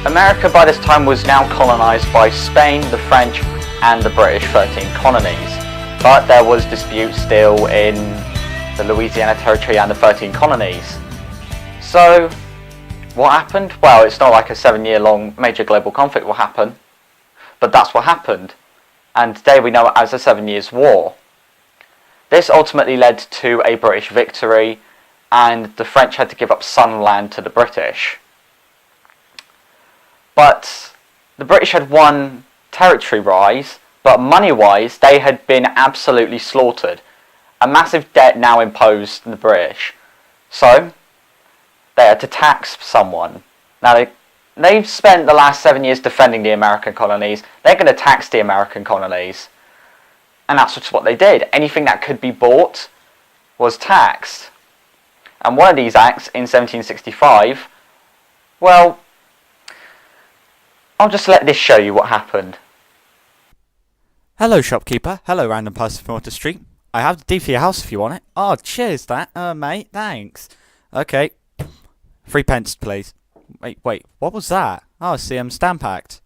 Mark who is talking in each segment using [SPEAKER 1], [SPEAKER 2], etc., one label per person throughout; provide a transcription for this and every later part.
[SPEAKER 1] America by this time was now colonised by Spain, the French and the British 13 colonies, but there was dispute still in the Louisiana Territory and the 13 colonies. So what happened? Well, it's not like a 7-year-long major global conflict will happen, but that's what happened, and today we know it as the 7 Years' War. This ultimately led to a British victory, and the French had to give up some land to the British. But the British had won territory-wise, but money-wise they had been absolutely slaughtered. A massive debt now imposed on the British. So they had to tax someone. Now they've spent the last 7 years defending the American colonies. They're going to tax the American colonies. And that's just what they did. Anything that could be bought was taxed. And one of these acts in 1765, well, I'll just let this show you what happened.
[SPEAKER 2] Hello, shopkeeper. Hello, random person from Water Street. I have the deed for your house if you want it. Oh, cheers, mate. Thanks. Okay. 3 pence, please. Wait. What was that? Oh, it's the Stamp Act.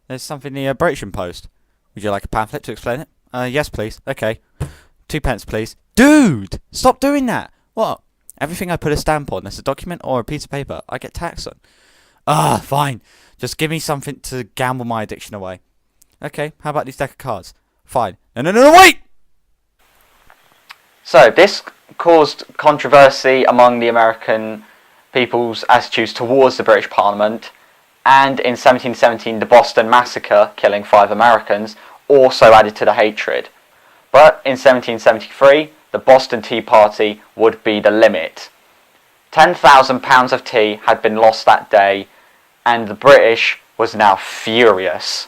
[SPEAKER 2] There's something in the British Post. Would you like a pamphlet to explain it? Yes, please. Okay. 2 pence, please. Dude! Stop doing that! What? Everything I put a stamp on, there's a document or a piece of paper, I get taxed on. Fine. Just give me something to gamble my addiction away. Okay, how about these deck of cards? Fine. No, wait!
[SPEAKER 1] So, this caused controversy among the American people's attitudes towards the British Parliament, and in 1717 the Boston Massacre, killing 5 Americans, also added to the hatred. But in 1773, the Boston Tea Party would be the limit. 10,000 pounds of tea had been lost that day, and the British was now furious.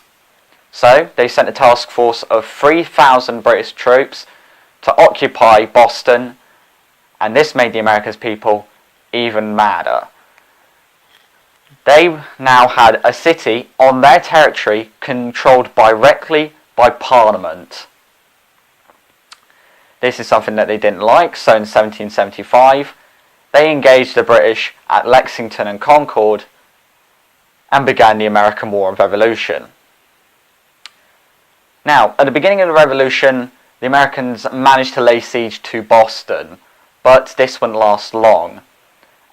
[SPEAKER 1] So they sent a task force of 3,000 British troops to occupy Boston, and this made the American people even madder. They now had a city on their territory controlled directly by Parliament. This is something that they didn't like, so in 1775 they engaged the British at Lexington and Concord and began the American War of Revolution. Now, at the beginning of the Revolution, the Americans managed to lay siege to Boston, but this wouldn't last long.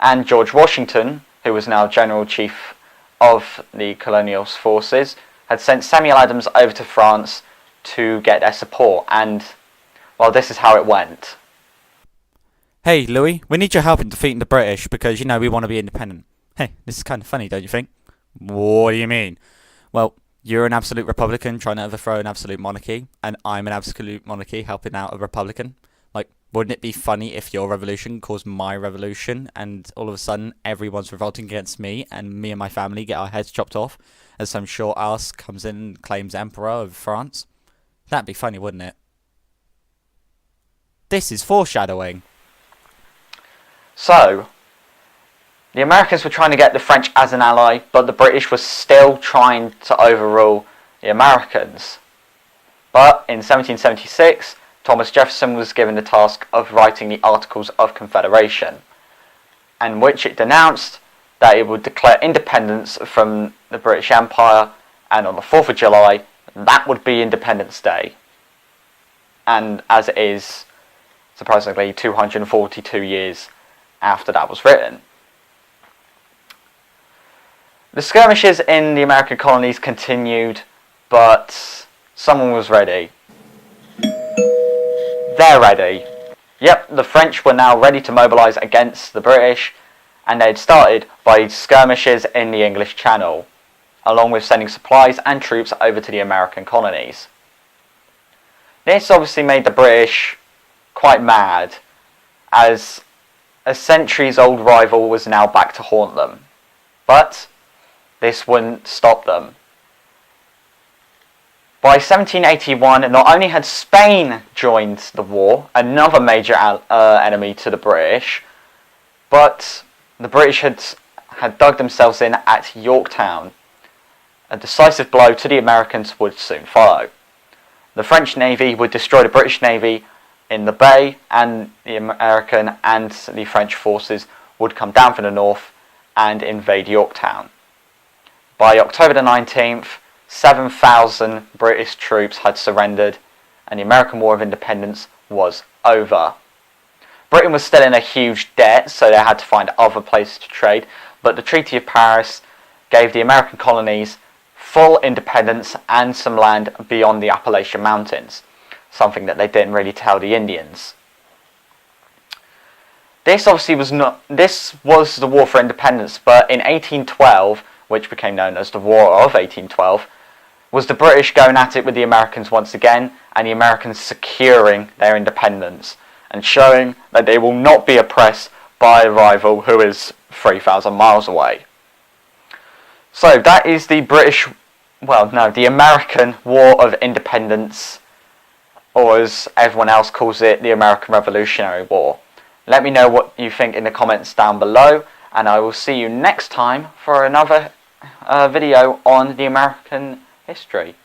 [SPEAKER 1] And George Washington, who was now General Chief of the colonial forces, had sent Samuel Adams over to France to get their support, and, well, this is how it went.
[SPEAKER 2] Hey, Louis, we need your help in defeating the British because, you know, we want to be independent. Hey, this is kind of funny, don't you think? What do you mean? Well, you're an absolute Republican trying to overthrow an absolute monarchy, and I'm an absolute monarchy helping out a Republican. Like, wouldn't it be funny if your revolution caused my revolution, and all of a sudden everyone's revolting against me, and me and my family get our heads chopped off, as some short ass comes in and claims emperor of France? That'd be funny, wouldn't it? This is foreshadowing.
[SPEAKER 1] So, the Americans were trying to get the French as an ally, but the British were still trying to overrule the Americans. But in 1776, Thomas Jefferson was given the task of writing the Articles of Confederation, in which it denounced that it would declare independence from the British Empire, and on the 4th of July, that would be Independence Day. And as it is, surprisingly, 242 years after that was written. The skirmishes in the American colonies continued, but someone was ready. They're ready. Yep, the French were now ready to mobilise against the British, and they had started by skirmishes in the English Channel, along with sending supplies and troops over to the American colonies. This obviously made the British quite mad, as a centuries-old rival was now back to haunt them. But this wouldn't stop them. By 1781, not only had Spain joined the war, another major enemy to the British, but the British had dug themselves in at Yorktown. A decisive blow to the Americans would soon follow. The French Navy would destroy the British Navy in the bay, and the American and the French forces would come down from the north and invade Yorktown. By October the 19th, 7,000 British troops had surrendered, and the American War of Independence was over. Britain was still in a huge debt, so they had to find other places to trade, but the Treaty of Paris gave the American colonies full independence and some land beyond the Appalachian Mountains, something that they didn't really tell the Indians. This was the War for Independence, but in 1812, which became known as the War of 1812, was the British going at it with the Americans once again, and the Americans securing their independence and showing that they will not be oppressed by a rival who is 3,000 miles away. So that is the the American War of Independence, or as everyone else calls it, the American Revolutionary War. Let me know what you think in the comments down below, and I will see you next time for another video on the American history.